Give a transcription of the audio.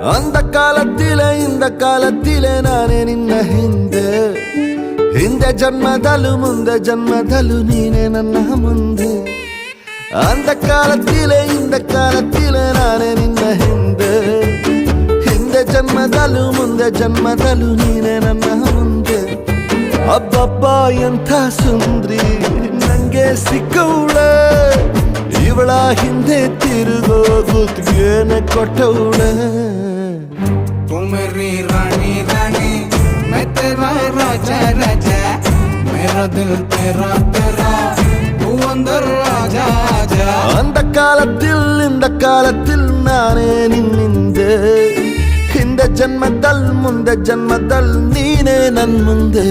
அந்த ಕಾಲத்திலே இந்த ಕಾಲத்திலே ನಾನೇ ನಿನ್ನ ಹಿಂದೆ ಜನ್ಮದಲ್ಲೂ ಮುಂದೆ ಜನ್ಮದಲ್ಲೂ ನೀನೇ ನನ್ನ ಮುಂದೆ அந்த ಕಾಲத்திலே இந்த ಕಾಲத்திலே ನಾನೇ ನಿನ್ನ ಹಿಂದೆ ಜನ್ಮದಲ್ಲೂ ಮುಂದೆ ಜನ್ಮದಲ್ಲೂ ನೀನೇ ನನ್ನ ಮುಂದೆ ಅಬ್ಬಬ್ಬ ಎಂಥ ಸುಂದ್ರಿ ನಂಗೆ ಸಿಕ್ಕವಳೆ ಇವಳ ಹಿಂದೆ ತಿರುಗೋ ಗುತ್ತಿಗೆನ ಕೊಟ್ಟವಳೆ मेरी रानी रानी मैं तेरा राजा राजा मेरा दिल तेरा तेरा तू अंदर राजा आजा அந்த காலத்தில் இந்த காலத்தில் நானே ಹಿಂದೆ ಜನ್ಮದಲ್ ಮುಂದೆ ಜನ್ಮದಲ್ ನೀನೇ ನನ್ ಮುಂದೆ